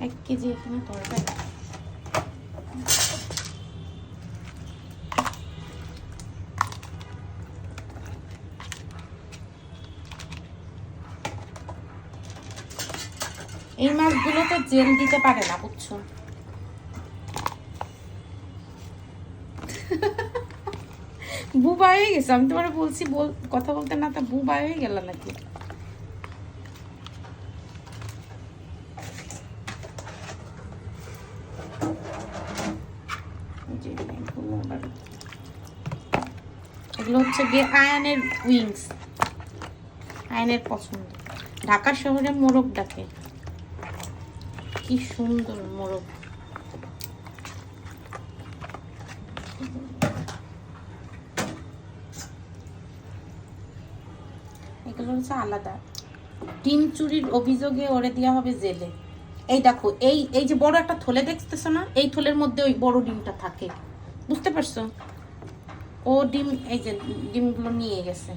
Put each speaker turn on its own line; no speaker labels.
1 KG এখানে তরকারি। এই মাছগুলো তো জেল দিতে পারে না, বুঝছো? বুবা হয়ে গেছে, আমি তোমার বলছি কথা বলতে না তা বুবা হয়ে গেল নাকি? এগুলো হচ্ছে গিয়ে আয়ানের উইংস, আয়ানের পছন্দ। ঢাকা শহরে মোরগ ডাকে, কি সুন্দর মোরগ। এগুলো হচ্ছে আলাদা। ডিম চুরির অভিযোগে ওরে দেওয়া হবে জেলে। এই দেখো, এই যে বড় একটা থলে দেখতেছো না, এই থলের মধ্যে ওই বড় ডিমটা থাকে, বুঝতে পারছো? ও ডিম, এই যে ডিমগুলো নিয়ে গেছে।